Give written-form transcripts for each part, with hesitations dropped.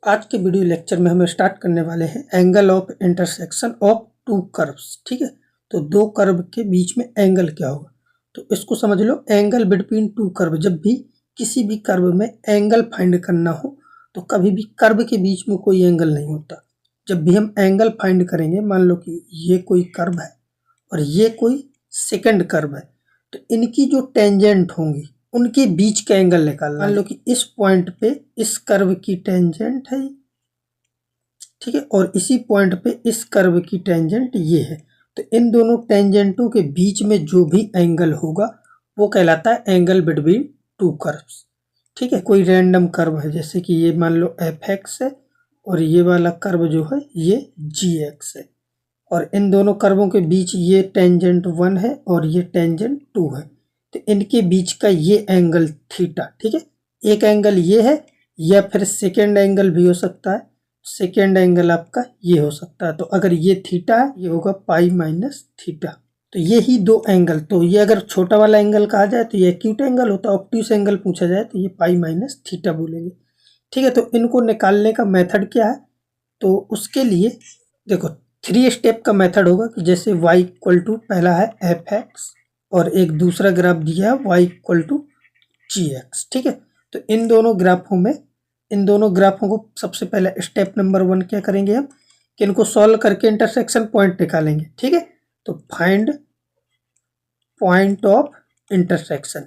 आज के video lecture में हम स्टार्ट करने वाले हैं angle of intersection of to curves. ठीक है, तो दो कर्व के बीच में एंगल क्या होगा, तो इसको समझ लो। एंगल बिटवीन टू कर्व, जब भी किसी भी कर्व में एंगल फाइंड करना हो तो कभी भी कर्व के बीच में कोई एंगल नहीं होता। जब भी हम एंगल फाइंड करेंगे, मान लो कि ये कोई कर्व है और ये कोई सेकंड कर्व है, तो इनकी जो टेंजेंट होंगी उनके बीच का एंगल निकालना। मान लो कि इस पॉइंट पे इस कर्व की टेंजेंट है, ठीक है, और इसी पॉइंट पे इस कर्व की टेंजेंट ये है, तो इन दोनों टेंजेंटों के बीच में जो भी एंगल होगा वो कहलाता है एंगल बिटवीन टू कर्व्स। ठीक है, कोई रैंडम कर्व है, जैसे कि ये मान लो एफ एक्स है और ये वाला कर्व जो है ये जी एक्स है, और इन दोनों कर्वों के बीच ये टेंजेंट 1 है और ये टेंजेंट 2 है, तो इनके बीच का ये एंगल थीटा। ठीक है, एक एंगल ये है, या फिर सेकेंड एंगल भी हो सकता है। सेकेंड एंगल आपका ये हो सकता है, तो अगर ये थीटा है ये होगा पाई माइनस थीटा। तो ये ही दो एंगल, तो ये अगर छोटा वाला एंगल कहा जाए तो ये एक्यूट एंगल होता है, ऑब्ट्यूस एंगल पूछा जाए तो ये पाई माइनस थीटा बोलेंगे। ठीक है, तो इनको निकालने का मेथड क्या है, तो उसके लिए देखो 3 स्टेप का मेथड होगा कि जैसे y इक्वल टू पहला है एफ एक्स और एक दूसरा ग्राफ दिया है y equal to g x. ठीक है, तो इन दोनों ग्राफों को सबसे पहले स्टेप नंबर 1 क्या करेंगे हम, कि इनको सॉल्व करके इंटरसेक्शन पॉइंट निकालेंगे। ठीक है, तो find point of intersection.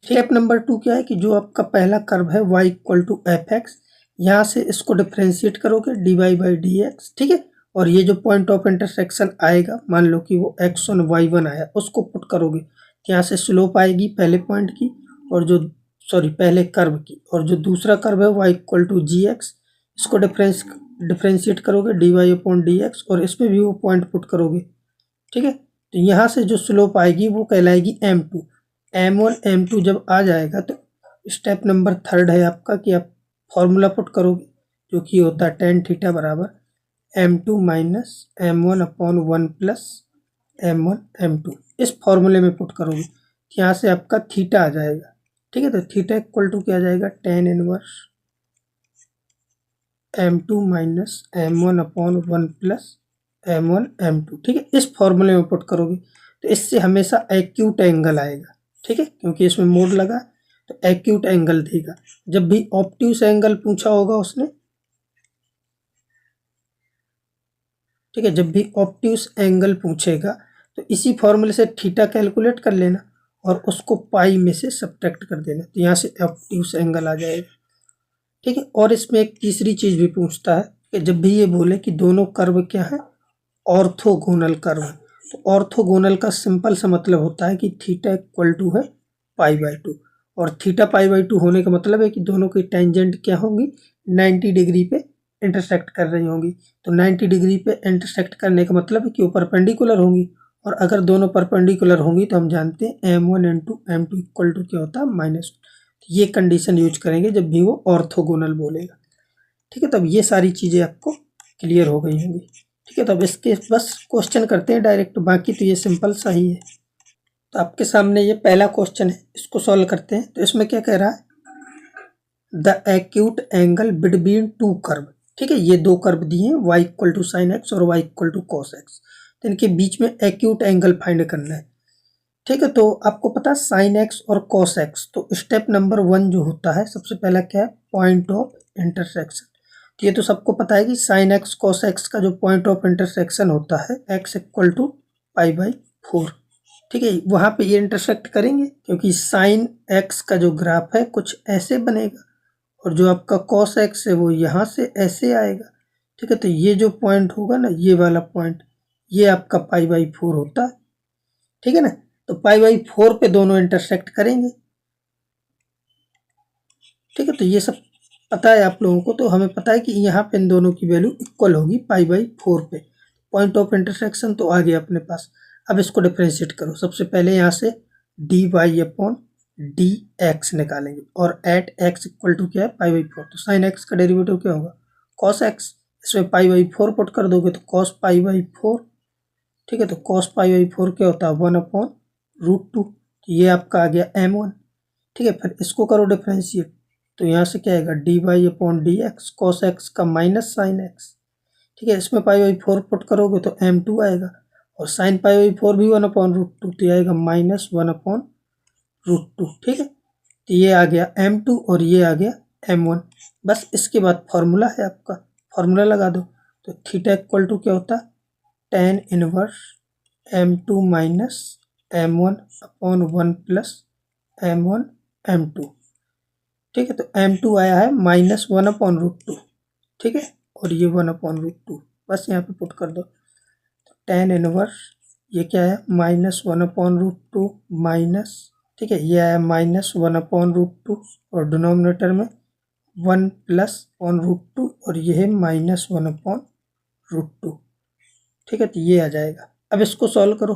Step number 2 क्या है कि जो आपका पहला कर्व है y equal to f x, यहाँ से इसको डिफ्रेंशिएट करोगे dy बाई डी एक्स। ठीक है, और ये जो पॉइंट ऑफ इंटरसेक्शन आएगा, मान लो कि वो x1 y1 आया, उसको पुट करोगे, यहाँ से स्लोप आएगी पहले पॉइंट की और जो पहले कर्व की, और जो दूसरा कर्व है y equal to g x, इसको डिफ्रेंशिएट करोगे dy अपॉन डी एक्स और इसमें भी वो पॉइंट पुट करोगे। ठीक है, तो यहाँ से जो स्लोप आएगी वो कहलाएगी m2। m1 m2 जब आ जाएगा तो स्टेप नंबर 3 है आपका कि आप फॉर्मूला पुट करोगे, जो कि होता है tan थीटा बराबर m2 minus m1 upon 1 plus m1 m2। इस फॉर्मूले में पुट करोगे, यहाँ से आपका थीटा आ जाएगा। ठीक है, तो थीटा इक्वल टू क्या आ जाएगा, tan inverse m2 minus m1 upon 1 plus m1 m2। ठीक है, इस फॉर्मूले में पुट करोगे तो इससे हमेशा एक्यूट एंगल आएगा। ठीक है, क्योंकि इसमें मोड लगा तो एक्यूट एंगल देगा। जब भी ऑब्ट्यूस एंगल पूछा होगा उसने, ठीक है, जब भी ऑब्ट्यूस एंगल पूछेगा तो इसी फॉर्मूले से थीटा कैलकुलेट कर लेना और उसको पाई में से सब्ट्रैक्ट कर देना, तो यहाँ से ऑब्ट्यूस एंगल आ जाएगा। ठीक है, और इसमें एक तीसरी चीज भी पूछता है कि जब भी ये बोले कि दोनों कर्व क्या है, ऑर्थोगोनल कर्व, तो ऑर्थोगोनल का सिंपल सा मतलब होता है कि थीटा इक्वल टू है पाई बाई 2, और थीटा पाई बाई 2 होने का मतलब है कि दोनों की टेंजेंट क्या होंगी, 90 डिग्री पे इंटरसेक्ट कर रही होंगी। तो 90 डिग्री पे इंटरसेक्ट करने का मतलब है कि वो परपेंडिकुलर होंगी, और अगर दोनों परपेंडिकुलर होंगी तो हम जानते हैं m1 into m2 equal to क्या होता है माइनस। ये कंडीशन यूज करेंगे जब भी वो ऑर्थोगोनल बोलेगा। ठीक है, तब ये सारी चीज़ें आपको क्लियर हो गई होंगी। ठीक है, तो अब इसके बस क्वेश्चन करते हैं डायरेक्ट, बाकी तो ये सिंपल सा ही है। तो आपके सामने ये पहला क्वेश्चन है, इसको सॉल्व करते हैं। तो इसमें क्या कह रहा है, the acute angle between two curve. ठीक है, ये दो कर्व दिए हैं, y equal to sine x और y equal to cos x, तो इनके बीच में एक्यूट एंगल फाइंड करना है। ठीक है, तो आपको पता है साइन एक्स और कॉस एक्स, तो स्टेप नंबर 1 जो होता है सबसे पहला क्या है, पॉइंट ऑफ इंटरसेक्शन। तो ये तो सबको पता है कि साइन एक्स कॉस एक्स का जो पॉइंट ऑफ इंटरसेक्शन होता है x equal to pi by 4। ठीक है, वहाँ पे ये इंटरसेक्ट करेंगे क्योंकि साइन एक्स का जो ग्राफ है कुछ ऐसे बनेगा और जो आपका कॉस एक्स है वो यहाँ से ऐसे आएगा। ठीक है, तो ये जो पॉइंट होगा ना, ये वाला पॉइंट, ये आपका पाई बाई 4 होता है। ठीक है ना, तो पाई बाई 4 पे दोनों इंटरसेक्ट करेंगे। ठीक है, तो ये सब पता है आप लोगों को, तो हमें पता है कि यहाँ पे इन दोनों की वैल्यू इक्वल होगी पाई बाई 4 पे। पॉइंट ऑफ इंटरसेक्शन तो आ गया अपने पास। अब इसको डिफ्रेंशिएट करो, सबसे पहले यहाँ से d y upon d x निकालेंगे, और एट एक्स इक्वल टू क्या है, पाई बाई 4, तो साइन एक्स का डेरिवेटिव क्या होगा, कॉस एक्स। इसमें पाई बाई 4 पुट कर दोगे तो कॉस पाई बाई 4। ठीक है, तो कॉस पाई बाई 4 क्या होता है, 1 अपॉन √2, ये आपका आ गया m1। ठीक है, फिर इसको करो डिफ्रेंशिएट, तो यहाँ से क्या आएगा dy upon d x cos x का माइनस साइन एक्स, ठीक है। इसमें पाई/4 पुट करोगे तो m2 आएगा और साइन पाई/4 भी 1/√2 तो आएगा -1/√2, ठीक है। तो ये आ गया m2 और ये आ गया m1। बस इसके बाद फॉर्मूला है आपका, फॉर्मूला लगा दो। तो थीटा इक्वल टू क्या होता है tan inverse m2 minus m1 upon 1 plus m1 m2, ठीक है। तो m2 आया है -1/√2, ठीक है, और ये 1/√2 बस यहाँ पे पुट कर दो। तो tan इनवर्स ये क्या है -1/√2 माइनस, ठीक है, ये आया -1/√2 और डिनोमिनेटर में 1 +/√2 और ये है -1/√2, ठीक है। तो ये आ जाएगा। अब इसको सॉल्व करो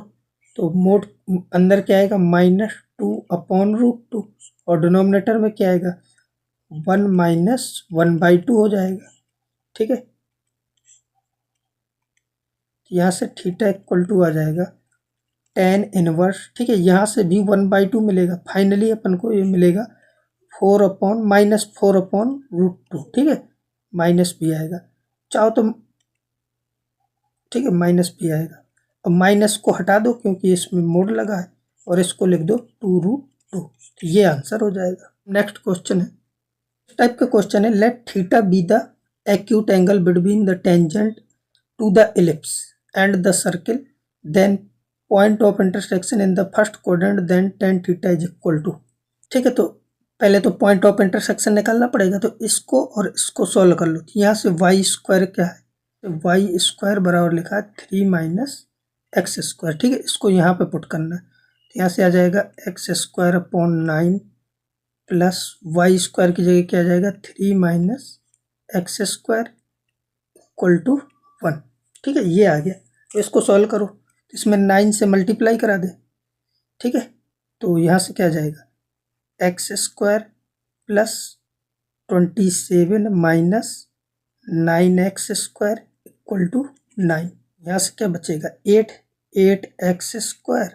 तो मोड अंदर क्या आएगा -2/√2 और डिनोमिनेटर में क्या आएगा 1 - 1/2 हो जाएगा, ठीक है। यहाँ से थीटा इक्वल टू आ जाएगा tan इनवर्स, ठीक है, यहाँ से भी 1/2 मिलेगा। फाइनली अपन को ये मिलेगा 4/-4/√2, ठीक है, माइनस भी आएगा चाहो तो, ठीक है, माइनस भी आएगा। अब माइनस को हटा दो क्योंकि इसमें मोड लगा है और इसको लिख दो 2√2, तो ये आंसर हो जाएगा। नेक्स्ट क्वेश्चन है, इस टाइप का क्वेश्चन है, let theta be the acute angle between the tangent to the ellipse and the circle, then point of intersection in the first quadrant, then tan theta is equal to, ठीक है। तो पहले तो point of intersection निकालना पड़ेगा, तो इसको और इसको सॉल्व कर लो। तो यहाँ से y² क्या है, y² बराबर लिखा है 3 - x², ठीक है, इसको यहाँ पे पुट करना है। तो यहाँ से आ जाएगा x² अपॉन 9 प्लस y² की जगह क्या आ जाएगा 3 - x² इक्वल टू 1, ठीक है, ये आ गया। तो इसको सॉल्व करो, इसमें 9 से मल्टीप्लाई करा दे, ठीक है। तो यहाँ से क्या आ जाएगा x² plus 27 minus 9x² equal to 9। यहाँ से क्या बचेगा 8x²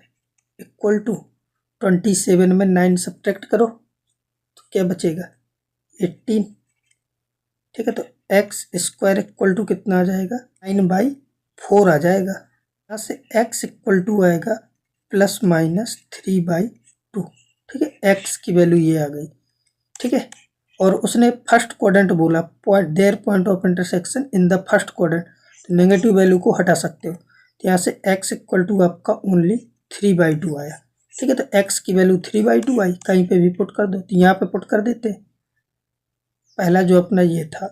इक्वल टू 27 में 9 सब्ट्रैक्ट करो तो क्या बचेगा 18, ठीक है। तो x² इक्वल टू कितना आ जाएगा 9/4 आ जाएगा। यहाँ से x इक्वल टू आएगा ±3/2, ठीक है, x की वैल्यू ये आ गई, ठीक है। और उसने फर्स्ट क्वाड्रेंट बोला, their point of intersection in the first quadrant, तो नेगेटिव वैल्यू को हटा सकते हो। तो यहाँ से x इक्वल टू आपका ओनली 3/2 आया, ठीक है। तो x की वैल्यू 3/2 आई, कहीं पे भी पुट कर दो। तो यहाँ पे पुट कर देते, पहला जो अपना ये था,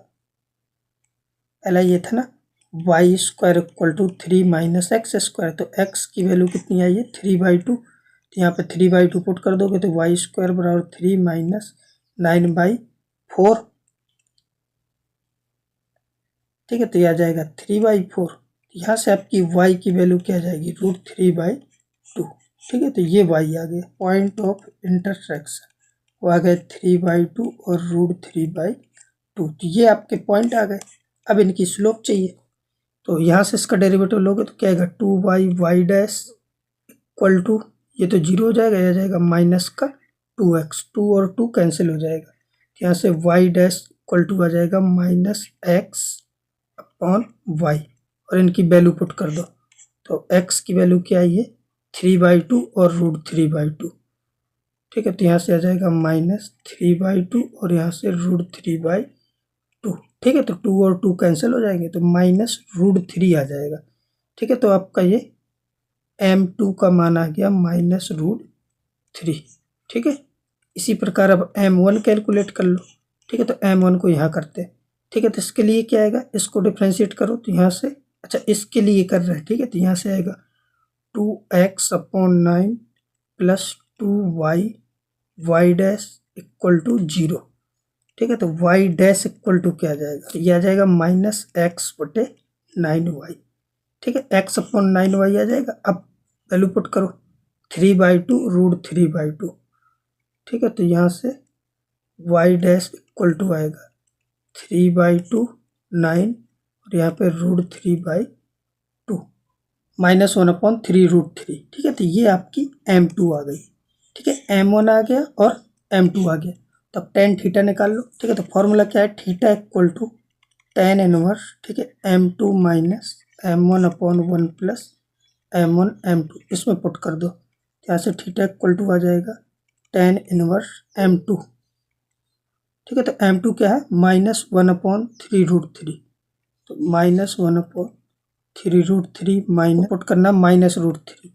पहला ये था ना y² इक्वल टू 3 - x², तो x की वैल्यू कितनी आई है 3/2। तो यहाँ पे 3/2 पुट कर दोगे तो y² बराबर 3 - 9/4, ठीक है। तो ये आ जाएगा 3/4। यहाँ से आपकी y की वैल्यू क्या आ जाएगी √3/2, ठीक है। तो ये y आ गया पॉइंट ऑफ इंटरसेक्शन, वो आ गए 3/2 और √3/2, तो ये आपके पॉइंट आ गए। अब इनकी स्लोप चाहिए, तो यहाँ से इसका डेरिवेटिव लोगे तो क्या आएगा 2y इक्वल टू, ये तो 0 हो जाएगा, यह जाएगा माइनस का 2x, 2 और 2 कैंसिल हो जाएगा। यहाँ से y इक्वल टू आ जाएगा -x अपॉन y और इनकी वैल्यू पुट कर दो। तो x की वैल्यू क्या आई है 3/2 और √3/2, ठीक है। तो यहाँ से आ जाएगा -3/2 और यहाँ से √3/2, ठीक है। तो 2 और 2 कैंसिल हो जाएंगे तो -√3 आ जाएगा, ठीक है। तो आपका ये m2 का मान आ गया -√3, ठीक है। इसी प्रकार अब m1 कैलकुलेट कर लो, ठीक है। तो m1 को यहाँ करते हैं, ठीक है। तो इसके लिए क्या आएगा, इसको डिफ्रेंशिएट करो तो यहाँ से, अच्छा इसके लिए कर रहे हैं, ठीक है। तो यहाँ से आएगा 2x upon 9 plus 2y y' equal to 0, ठीक है। तो y' इक्वल टू क्या आ जाएगा, ये आ जाएगा -x/9y, ठीक है। x अपॉन 9y आ जाएगा। अब वैल्यू पुट करो 3/2 √3/2, ठीक है। तो यहाँ से y' इक्वल टू आएगा 3/2 9 और यहाँ पे √3/2 -1/3√3, ठीक है। तो ये आपकी m2 आ गई, ठीक है। m1 आ गया और m2 आ गया तो अब टेन थीटा निकाल लो। ठीक है, तो फॉर्मूला क्या है, theta equal to tan inverse, ठीक है, m2 minus m1 upon 1 plus m1 m2, इसमें पुट कर दो। यहाँ से थीटा इक्वल टू आ जाएगा टेन इनवर्स m2। ठीक है, तो m2 क्या है, -1/3√3, तो -1/3√3 माइनस पुट करना -√3।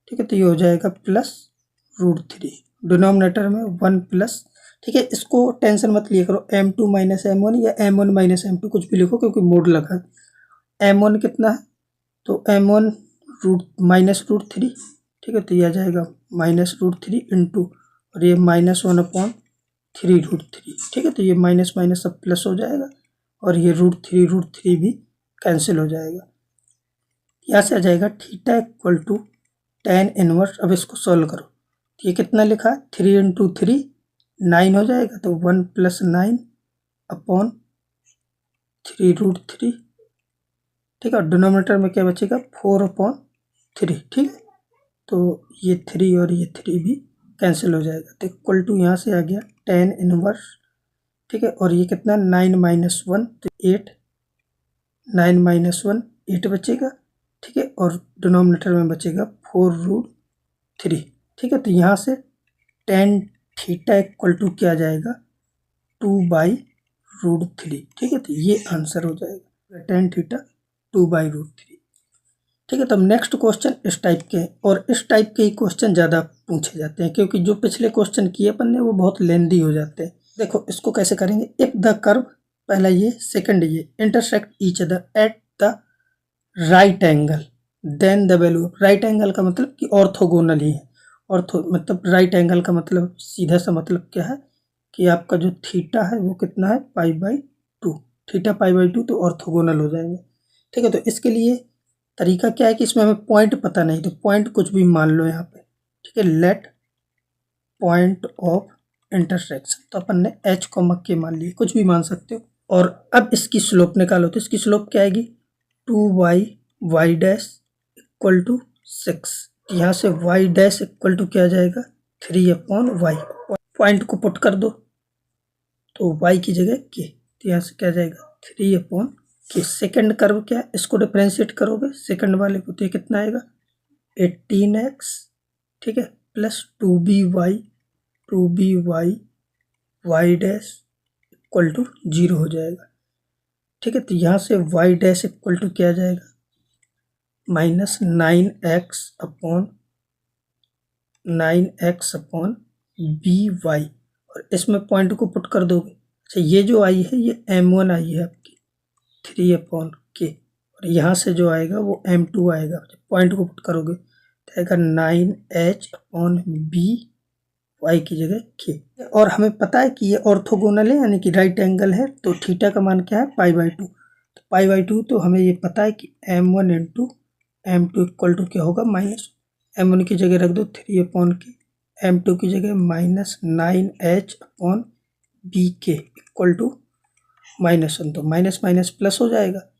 ठीक है, तो ये हो जाएगा +√3, डिनोमिनेटर में 1 प्लस। ठीक है, इसको टेंशन मत लिया करो, m2 माइनस m1 या m1 माइनस m2 कुछ भी लिखो, क्योंकि मोड लगा है। m1 कितना है, तो m1 -√3। ठीक है, तो ये आ जाएगा -√3 इंटू, और ये -1/3√3। ठीक है, तो ये माइनस माइनस सब प्लस हो जाएगा, और ये √3 भी कैंसिल हो जाएगा। यहाँ से आ जाएगा theta equal to tan inverse. अब इसको सॉल्व करो, तो ये कितना लिखा है, 3 इंटू 3 9 हो जाएगा, तो 1 + 9/3√3। ठीक है, डिनोमिनेटर में क्या बचेगा, 4/3। ठीक है, तो ये 3 और ये 3 भी कैंसिल हो जाएगा, तो इक्वल टू यहाँ से आ गया टेन इनवर्स। ठीक है, और ये कितना 9 - 1, तो 8, 9 - 1 8 बचेगा। ठीक है, और डिनोमिनेटर में बचेगा 4√3। ठीक है, तो यहाँ से टेन थीटा इक्वल टू क्या जाएगा, 2/√3। ठीक है, तो ये आंसर हो जाएगा टेन थीटा 2/√3। ठीक है, तो नेक्स्ट क्वेश्चन इस टाइप के हैं, और इस टाइप के ही क्वेश्चन ज़्यादा पूछे जाते हैं, क्योंकि जो पिछले क्वेश्चन किए अपन ने वो बहुत लेंदी हो जाते हैं। देखो इसको कैसे करेंगे, इफ द कर्व, पहला ये, सेकंड ये, intersect each other at the right angle, then the value of, right angle का मतलब कि ऑर्थोगोनल ही है। ऑर्थो मतलब राइट एंगल का मतलब सीधा सा मतलब क्या है कि आपका जो थीटा है वो कितना है, π/2, थीटा π/2, तो ऑर्थोगोनल हो जाएंगे। ठीक है, तो इसके लिए तरीका क्या है कि इसमें हमें पॉइंट पता नहीं, तो पॉइंट कुछ भी मान लो यहाँ पे। ठीक है, लेट पॉइंट ऑफ इंटरसेक्शन, तो अपन ने h, k मान लिए, कुछ भी मान सकते हो। और अब इसकी स्लोप निकालो, तो इसकी स्लोप क्या आएगी, 2y डैश इक्वल टू 6। यहाँ से y डैश इक्वल टू क्या आ जाएगा, 3/y। पॉइंट को पुट कर दो, तो y की जगह k, तो यहाँ से क्या जाएगा 3/k। सेकंड कर्व क्या है, इसको डिफरेंशिएट करोगे सेकंड वाले को, तो ये कितना आएगा 18x। ठीक है, plus 2by y dash equal to 0 हो जाएगा। ठीक है, तो यहाँ से y डैश इक्वल टू क्या आ जाएगा, -9x/by, और इसमें पॉइंट को पुट कर दोगे। अच्छा, ये जो आई है ये m1 आई है आपकी 3/k, और यहाँ से जो आएगा वो m2 आएगा। पॉइंट को पुट करोगे तो आएगा 9h/b, y की जगह k। और हमें पता है कि ये ऑर्थोगोनल है, यानी कि राइट एंगल है, तो थीटा का मान क्या है, π/2। तो π/2, तो हमें ये पता है कि m1 into m2 equal to क्या होगा, -m1 की जगह रख दो 3/k, m2 की जगह -9h/bk इक्वल टू -1, तो माइनस माइनस प्लस हो जाएगा, तो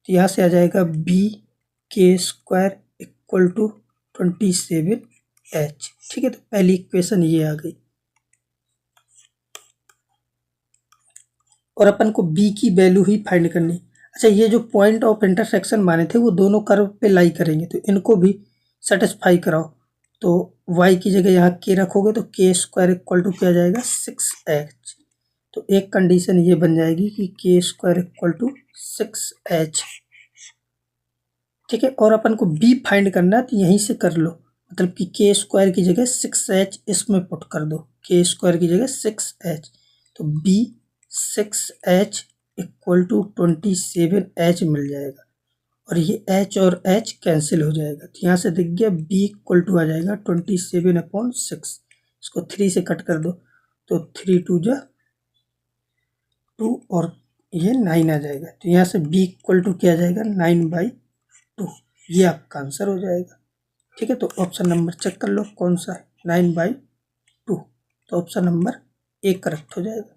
यहाँ से आ जाएगा bk² इक्वल टू 27h। ठीक है, तो पहली इक्वेशन ये आ गई, और अपन को b की वैल्यू ही फाइंड करनी। अच्छा, ये जो पॉइंट ऑफ इंटरसेक्शन माने थे वो दोनों कर्व पे लाई करेंगे, तो इनको भी सेटिस्फाई कराओ। तो y की जगह यहाँ k रखोगे, तो k² इक्वल टू क्या जाएगा 6h। तो एक कंडीशन ये बन जाएगी कि k² इक्वल टू 6h। ठीक है, और अपन को b फाइंड करना है, तो यहीं से कर लो, मतलब कि k² की जगह 6h इसमें पुट कर दो, k² की जगह 6h, तो b 6h equal to 27h मिल जाएगा, और ये h और h कैंसिल हो जाएगा, तो यहाँ से दिख गया b इक्वल टू आ जाएगा 27/6। इसको 3 से कट कर दो, तो 3 2 जा 2, और ये 9 आ जाएगा, तो यहाँ से b इक्वल टू क्या आ जाएगा 9/2, ये आपका आंसर हो जाएगा। ठीक है, तो ऑप्शन नंबर चेक कर लो कौन सा है, 9/2, तो ऑप्शन नंबर A करेक्ट हो जाएगा।